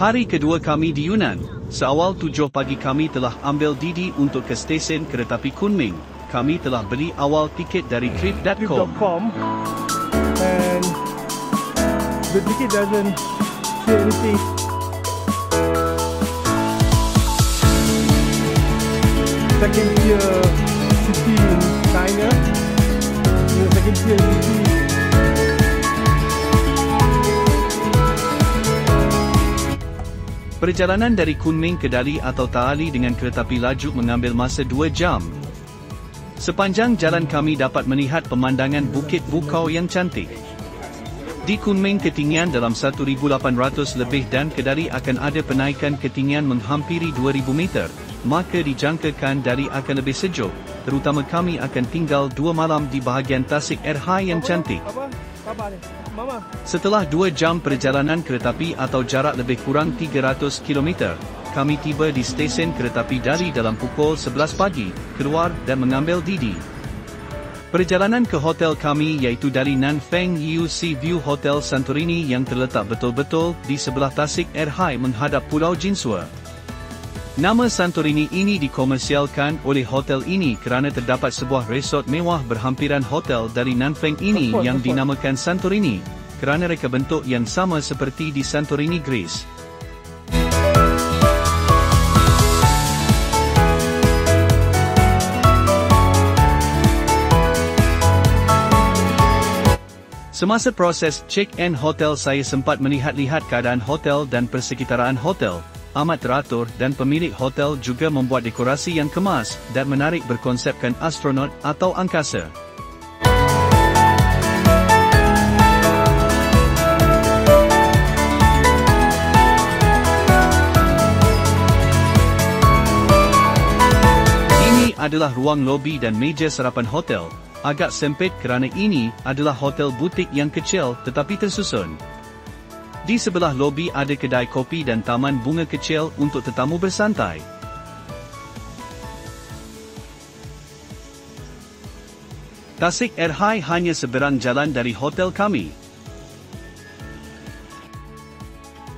Hari kedua kami di Yunnan, seawal 7 pagi kami telah ambil Didi untuk ke stesen keretapi Kunming. Kami telah beli awal tiket dari trip.com. And the ticket doesn't say anything. Second tier city in China. Second tier city. Perjalanan dari Kunming ke Dali atau Taali dengan keretapi laju mengambil masa 2 jam. Sepanjang jalan kami dapat melihat pemandangan Bukit Bukau yang cantik. Di Kunming ketinggian dalam 1,800 lebih dan ke Dali akan ada penaikan ketinggian menghampiri 2,000 meter, maka dijangkakan Dali akan lebih sejuk, terutama kami akan tinggal 2 malam di bahagian Tasik Air High yang cantik. Setelah 2 jam perjalanan keretapi atau jarak lebih kurang 300 km, kami tiba di stesen keretapi Dali dalam pukul 11 pagi, keluar dan mengambil Didi. Perjalanan ke hotel kami iaitu dari Nan Feng Yiu Sea View Hotel Santorini yang terletak betul-betul di sebelah Tasik Air High menghadap Pulau Jinsua. Nama Santorini ini dikomersialkan oleh hotel ini kerana terdapat sebuah resort mewah berhampiran hotel dari Nan Feng ini yang dinamakan Santorini, kerana reka bentuk yang sama seperti di Santorini, Greece. Semasa proses check-in hotel saya sempat melihat-lihat keadaan hotel dan persekitaran hotel. Amat teratur dan pemilik hotel juga membuat dekorasi yang kemas dan menarik berkonsepkan astronot atau angkasa. Ini adalah ruang lobi dan meja sarapan hotel. Agak sempit kerana ini adalah hotel butik yang kecil tetapi tersusun. Di sebelah lobi ada kedai kopi dan taman bunga kecil untuk tetamu bersantai. Tasik Air High hanya seberang jalan dari hotel kami.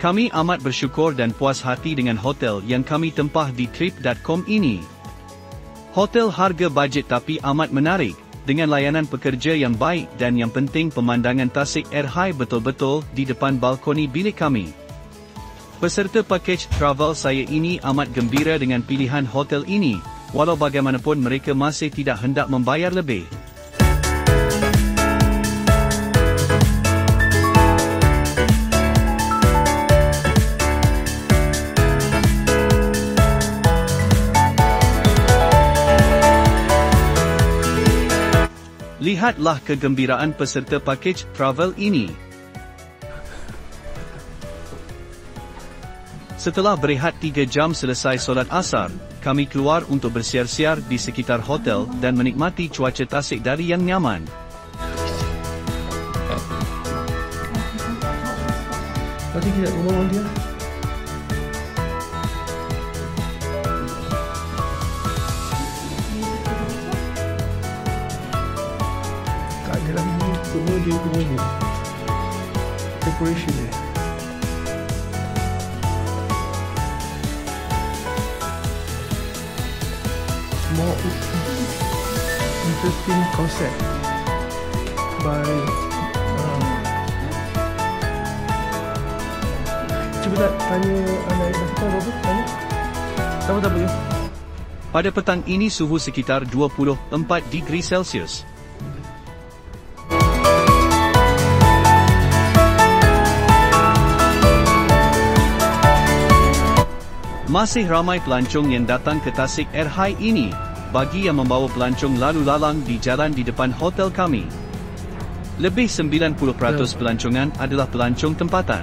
Kami amat bersyukur dan puas hati dengan hotel yang kami tempah di trip.com ini. Hotel harga bajet tapi amat menarik, dengan layanan pekerja yang baik dan yang penting pemandangan Tasik Air High betul-betul di depan balkoni bilik kami. Peserta pakej travel saya ini amat gembira dengan pilihan hotel ini, walau bagaimanapun mereka masih tidak hendak membayar lebih. Lihatlah kegembiraan peserta pakej travel ini. Setelah berehat 3 jam selesai solat asar, kami keluar untuk bersiar-siar di sekitar hotel dan menikmati cuaca Tasik Dali yang nyaman. Tadi kita rumah dia. Dalam ni semua dia punya ni decoration dia. More interesting concept by cuba tak tanya anak apa apa tanya. Tak boleh. Pada petang ini suhu sekitar 24 degree Celsius. Masih ramai pelancong yang datang ke Tasik Air High ini, bagi yang membawa pelancong lalu lalang di jalan di depan hotel kami. Lebih 90% pelancongan adalah pelancong tempatan.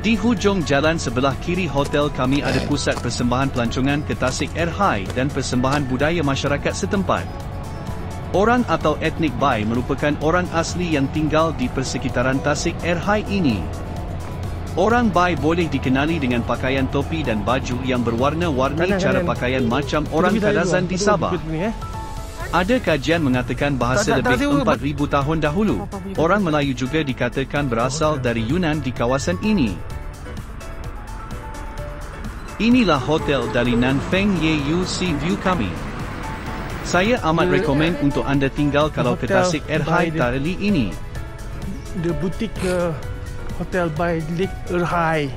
Di hujung jalan sebelah kiri hotel kami ada pusat persembahan pelancongan ke Tasik Air High dan persembahan budaya masyarakat setempat. Orang atau etnik Bai merupakan orang asli yang tinggal di persekitaran Tasik Air High ini. Orang Bai boleh dikenali dengan pakaian topi dan baju yang berwarna-warni cara pakaian macam orang Kadazan di Sabah. Ada kajian mengatakan bahasa lebih 4,000 tahun dahulu. Orang Melayu juga dikatakan berasal dari Yunnan di kawasan ini. Inilah hotel dari Nanfeng Yew Sea View kami. Saya amat rekomen untuk anda tinggal kalau ke Tasik Erhai kali ini. The boutique hotel by Lake Erhai.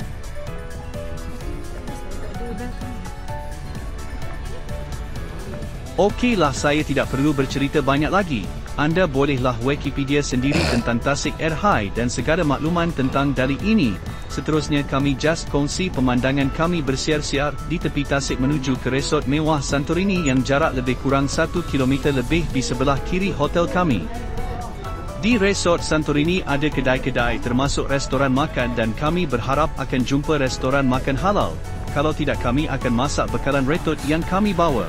Okeylah, saya tidak perlu bercerita banyak lagi. Anda bolehlah Wikipedia sendiri tentang Tasik Erhai dan segala makluman tentang dari ini. Seterusnya kami just kongsi pemandangan kami bersiar-siar di tepi Tasik menuju ke resort mewah Santorini yang jarak lebih kurang 1 km lebih di sebelah kiri hotel kami. Di resort Santorini ada kedai-kedai termasuk restoran makan dan kami berharap akan jumpa restoran makan halal. Kalau tidak, kami akan masak bekalan retort yang kami bawa.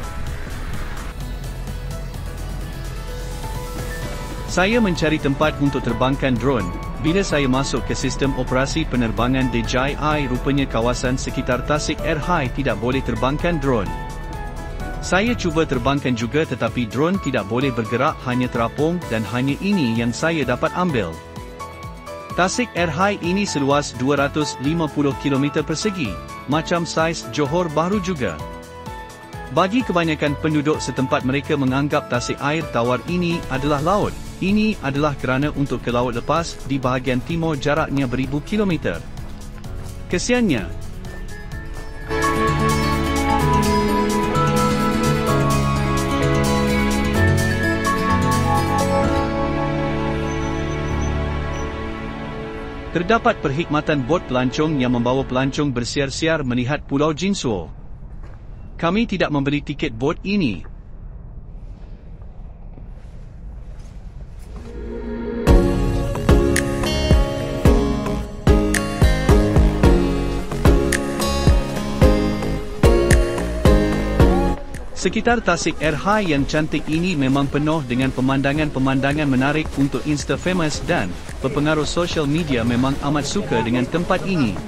Saya mencari tempat untuk terbangkan drone. Bila saya masuk ke sistem operasi penerbangan DJI, rupanya kawasan sekitar Tasik Erhai tidak boleh terbangkan drone. Saya cuba terbangkan juga tetapi drone tidak boleh bergerak, hanya terapung dan hanya ini yang saya dapat ambil. Tasik Erhai ini seluas 250 km persegi, macam saiz Johor Bahru juga. Bagi kebanyakan penduduk setempat, mereka menganggap tasik air tawar ini adalah laut. Ini adalah kerana untuk ke laut lepas di bahagian timur jaraknya beribu kilometer. Kesiannya, terdapat perkhidmatan bot pelancong yang membawa pelancong bersiar-siar melihat Pulau Jinsuo. Kami tidak membeli tiket bot ini. Sekitar Tasik Erhai yang cantik ini memang penuh dengan pemandangan-pemandangan menarik untuk Insta-famous dan berpengaruh sosial media memang amat suka dengan tempat ini.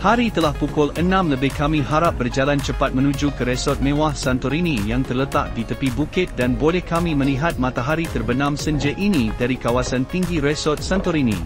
Hari telah pukul 6 lebih. Kami harap berjalan cepat menuju ke resort mewah Santorini yang terletak di tepi bukit dan boleh kami melihat matahari terbenam senja ini dari kawasan tinggi resort Santorini.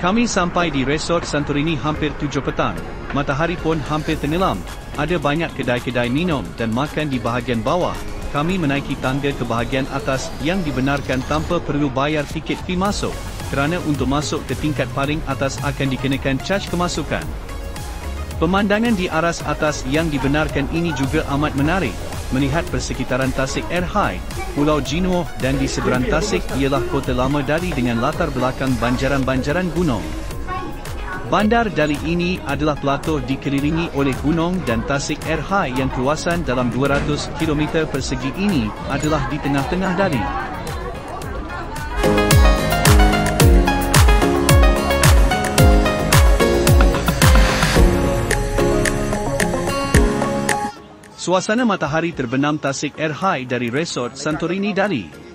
Kami sampai di resort Santorini hampir 7 petang. Matahari pun hampir tenggelam. Ada banyak kedai-kedai minum dan makan di bahagian bawah. Kami menaiki tangga ke bahagian atas yang dibenarkan tanpa perlu bayar tiket fee masuk. Kerana untuk masuk ke tingkat paling atas akan dikenakan caj kemasukan. Pemandangan di aras atas yang dibenarkan ini juga amat menarik. Melihat persekitaran Tasik Air High, Pulau Jinuoh dan di seberang Tasik ialah kota lama Dali dengan latar belakang banjaran-banjaran gunung. Bandar Dali ini adalah pelatuh dikelilingi oleh gunung dan Tasik Air High yang kawasan dalam 200 km persegi ini adalah di tengah-tengah Dali. Suasana matahari terbenam Tasik Air High dari resort Santorini Dali.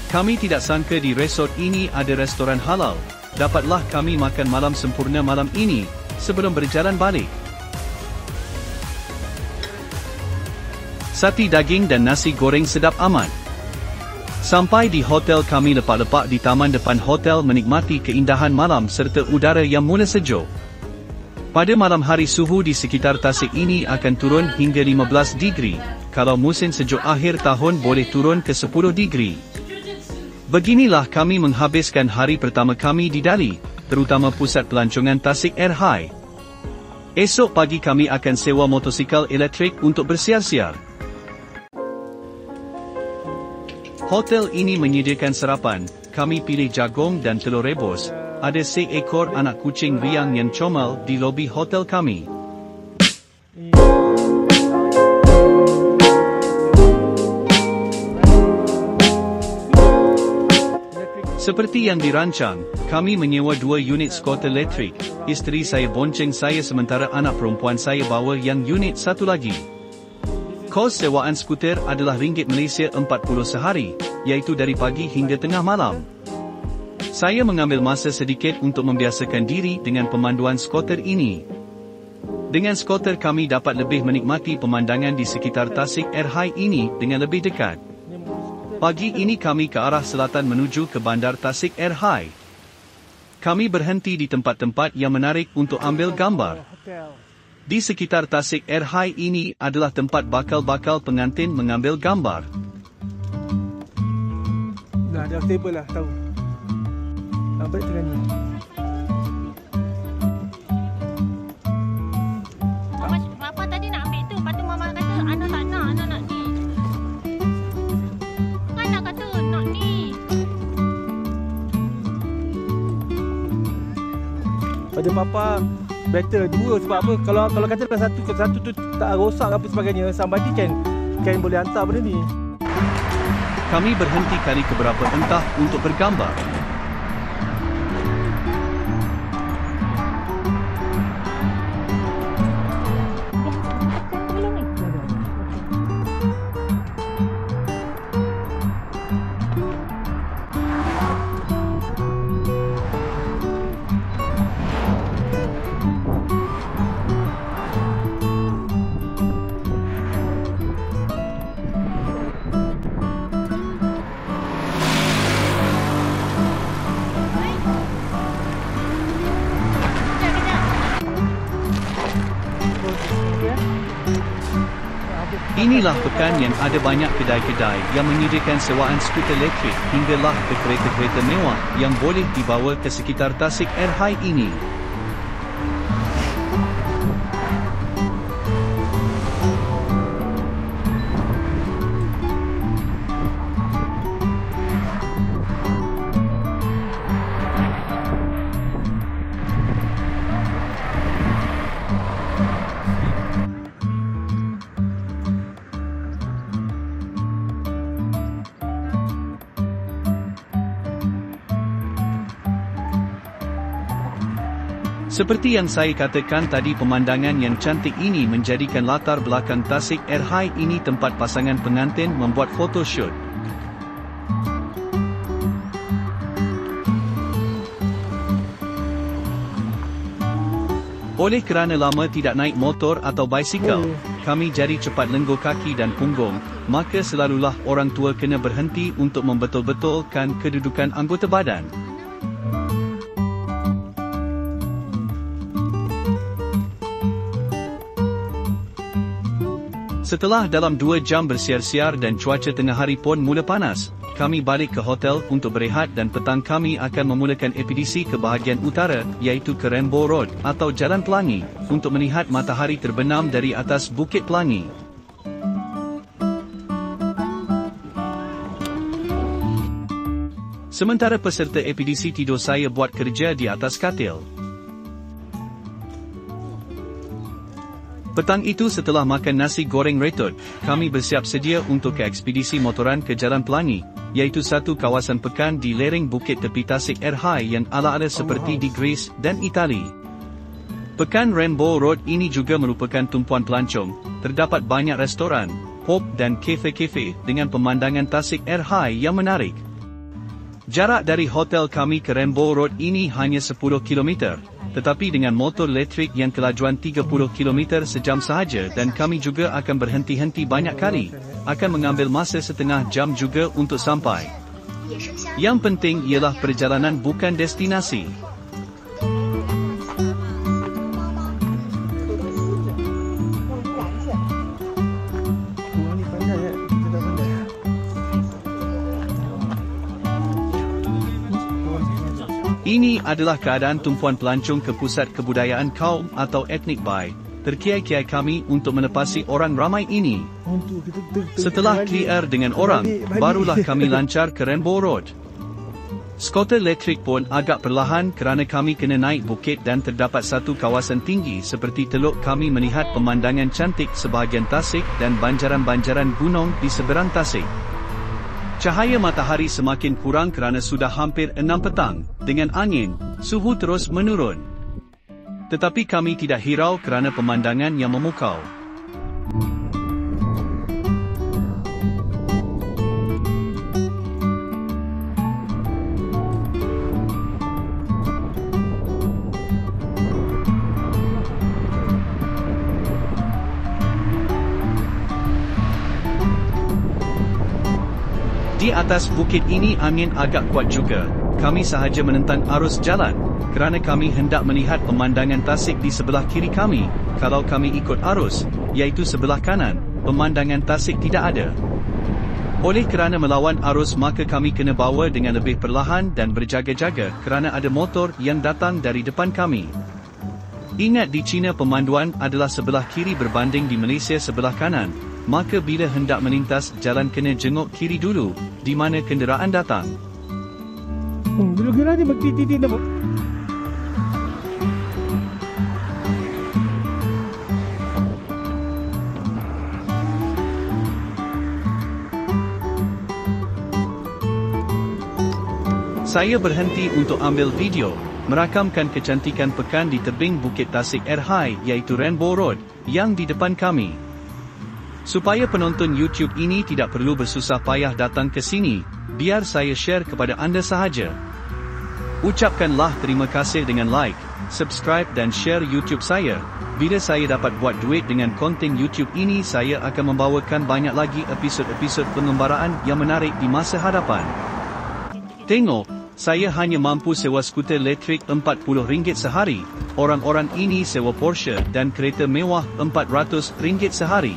Kami tidak sangka di resort ini ada restoran halal. Dapatlah kami makan malam sempurna malam ini, sebelum berjalan balik. Sati daging dan nasi goreng sedap amat. Sampai di hotel kami lepak-lepak di taman depan hotel menikmati keindahan malam serta udara yang mula sejuk. Pada malam hari suhu di sekitar Tasik ini akan turun hingga 15 degree. Kalau musim sejuk akhir tahun boleh turun ke 10 degree. Beginilah kami menghabiskan hari pertama kami di Dali, terutama pusat pelancongan Tasik Air High. Esok pagi kami akan sewa motosikal elektrik untuk bersiar-siar. Hotel ini menyediakan sarapan, kami pilih jagung dan telur rebus. Ada seekor anak kucing riang yang comel di lobi hotel kami. Seperti yang dirancang, kami menyewa 2 unit skuter elektrik. Isteri saya bonceng saya sementara anak perempuan saya bawa yang unit satu lagi. Kos sewaan skuter adalah ringgit Malaysia 40 sehari, iaitu dari pagi hingga tengah malam. Saya mengambil masa sedikit untuk membiasakan diri dengan pemanduan skuter ini. Dengan skuter kami dapat lebih menikmati pemandangan di sekitar Tasik Air High ini dengan lebih dekat. Pagi ini kami ke arah selatan menuju ke bandar Tasik Air High. Kami berhenti di tempat-tempat yang menarik untuk ambil gambar. Di sekitar Tasik Air High ini adalah tempat bakal-bakal pengantin mengambil gambar. Dah stable lah, tahu. Balik tengah ni. Bapa tadi nak ambil tu, lepas tu mama kata anak tak nak, anak nak ni. Kan nak kata nak ni. Pada papa better 2 sebab apa? Kalau kata dah satu tu tak rosak apa sebagainya, somebody kan boleh hantar benda ni. Kami berhenti kali keberapa entah untuk bergambar. Inilah pekan yang ada banyak kedai-kedai yang menyediakan sewaan skuter elektrik hinggalah ke kereta-kereta mewah yang boleh dibawa ke sekitar Tasik Air High ini. Seperti yang saya katakan tadi, pemandangan yang cantik ini menjadikan latar belakang Tasik Air High ini tempat pasangan pengantin membuat photoshoot. Oleh kerana lama tidak naik motor atau basikal, kami jadi cepat lengur kaki dan punggung, maka selalulah orang tua kena berhenti untuk membetul-betulkan kedudukan anggota badan. Setelah dalam 2 jam bersiar-siar dan cuaca tengah hari pun mula panas, kami balik ke hotel untuk berehat dan petang kami akan memulakan ekspedisi ke bahagian utara, iaitu ke Rainbow Road atau Jalan Pelangi, untuk melihat matahari terbenam dari atas Bukit Pelangi. Sementara peserta ekspedisi tidur, saya buat kerja di atas katil. Petang itu setelah makan nasi goreng retut, kami bersiap sedia untuk ke ekspedisi motoran ke Jalan Pelangi, iaitu satu kawasan pekan di lereng bukit tepi Tasik Air High yang ala-ala seperti di Greece dan Itali. Pekan Rainbow Road ini juga merupakan tumpuan pelancong. Terdapat banyak restoran, pub dan kafe-kafe dengan pemandangan Tasik Air High yang menarik. Jarak dari hotel kami ke Rainbow Road ini hanya 10 km, tetapi dengan motor elektrik yang kelajuan 30 km sejam sahaja, dan kami juga akan berhenti-henti banyak kali, akan mengambil masa setengah jam juga untuk sampai. Yang penting ialah perjalanan bukan destinasi. Ini adalah keadaan tumpuan pelancong ke pusat kebudayaan kaum atau etnik Bai. Terkiai-kiai kami untuk menepasi orang ramai ini. Setelah clear dengan orang, barulah kami lancar ke Rainbow Road. Skuter elektrik pun agak perlahan kerana kami kena naik bukit dan terdapat satu kawasan tinggi seperti teluk. Kami melihat pemandangan cantik sebahagian Tasik dan banjaran-banjaran gunung di seberang Tasik. Cahaya matahari semakin kurang kerana sudah hampir 6 petang. Dengan angin, suhu terus menurun. Tetapi kami tidak hirau kerana pemandangan yang memukau. Di atas bukit ini angin agak kuat juga. Kami sahaja menentang arus jalan, kerana kami hendak melihat pemandangan Tasik di sebelah kiri kami. Kalau kami ikut arus, iaitu sebelah kanan, pemandangan Tasik tidak ada. Oleh kerana melawan arus, maka kami kena bawa dengan lebih perlahan dan berjaga-jaga kerana ada motor yang datang dari depan kami. Ingat, di China pemanduan adalah sebelah kiri berbanding di Malaysia sebelah kanan. Maka bila hendak melintas jalan kena jenguk kiri dulu, di mana kenderaan datang. Dulu kira ni bertitik dah. Saya berhenti untuk ambil video, merakamkan kecantikan pekan di tebing Bukit Tasik Air High, iaitu Rainbow Road, yang di depan kami. Supaya penonton YouTube ini tidak perlu bersusah payah datang ke sini, biar saya share kepada anda sahaja. Ucapkanlah terima kasih dengan like, subscribe dan share YouTube saya. Bila saya dapat buat duit dengan konten YouTube ini, saya akan membawakan banyak lagi episod-episod pengembaraan yang menarik di masa hadapan. Tengok, saya hanya mampu sewa skuter elektrik RM40 sehari. Orang-orang ini sewa Porsche dan kereta mewah RM400 sehari.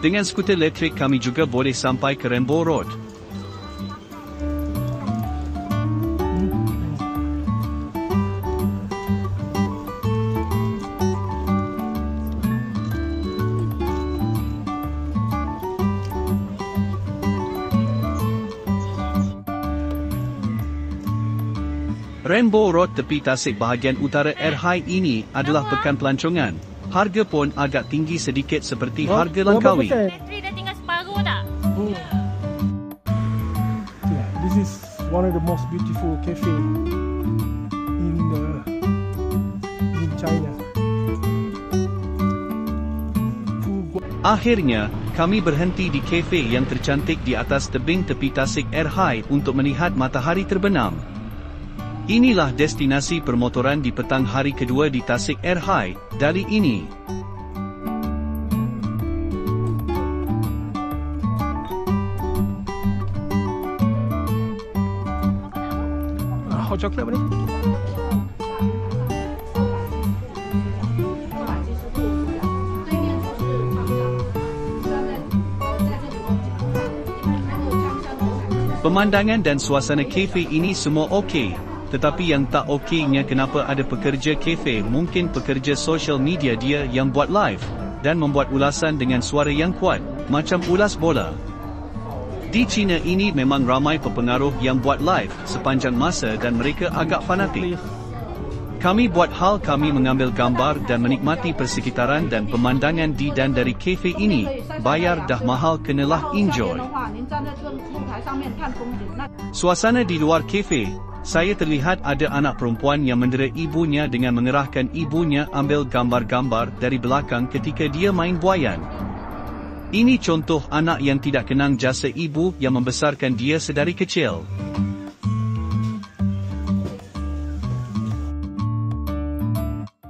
Dengan skuter elektrik kami juga boleh sampai ke Rainbow Road. Rainbow Road tepi Tasik bahagian utara Air High ini adalah pekan pelancongan. Harga pun agak tinggi sedikit seperti harga Langkawi. Bateri dah tinggal separuh tak? Yeah, this is one of the most beautiful cafe Akhirnya, kami berhenti di kafe yang tercantik di atas tebing tepi Tasik Air High untuk melihat matahari terbenam. Inilah destinasi permotoran di petang hari kedua di Tasik Air High, Dali ini. Hot chocolate apa ni? Pemandangan dan suasana kafe ini semua okey, tetapi yang tak okeynya kenapa ada pekerja kafe, mungkin pekerja social media dia yang buat live dan membuat ulasan dengan suara yang kuat, macam ulas bola. Di China ini memang ramai pepengaruh yang buat live sepanjang masa dan mereka agak fanatik. Kami buat hal kami mengambil gambar dan menikmati persekitaran dan pemandangan di dan dari kafe ini. Bayar dah mahal, kenalah enjoy. Suasana di luar kafe, saya terlihat ada anak perempuan yang mendera ibunya dengan mengerahkan ibunya ambil gambar-gambar dari belakang ketika dia main buayan. Ini contoh anak yang tidak kenang jasa ibu yang membesarkan dia sedari kecil.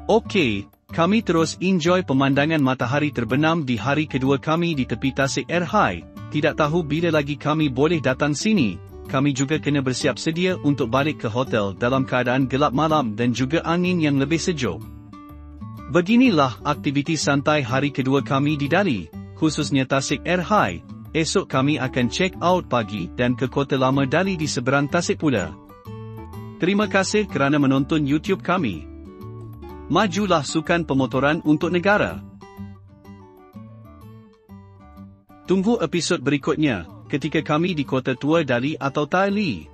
Okey, kami terus enjoy pemandangan matahari terbenam di hari kedua kami di tepi Tasik Air High. Tidak tahu bila lagi kami boleh datang sini. Kami juga kena bersiap sedia untuk balik ke hotel dalam keadaan gelap malam dan juga angin yang lebih sejuk. Beginilah aktiviti santai hari kedua kami di Dali, khususnya Tasik Air High. Esok kami akan check out pagi dan ke Kota Lama Dali di seberang Tasik pula. Terima kasih kerana menonton YouTube kami. Majulah sukan pemotoran untuk negara. Tunggu episod berikutnya, ketika kami di Kota Tua Dali atau Dali.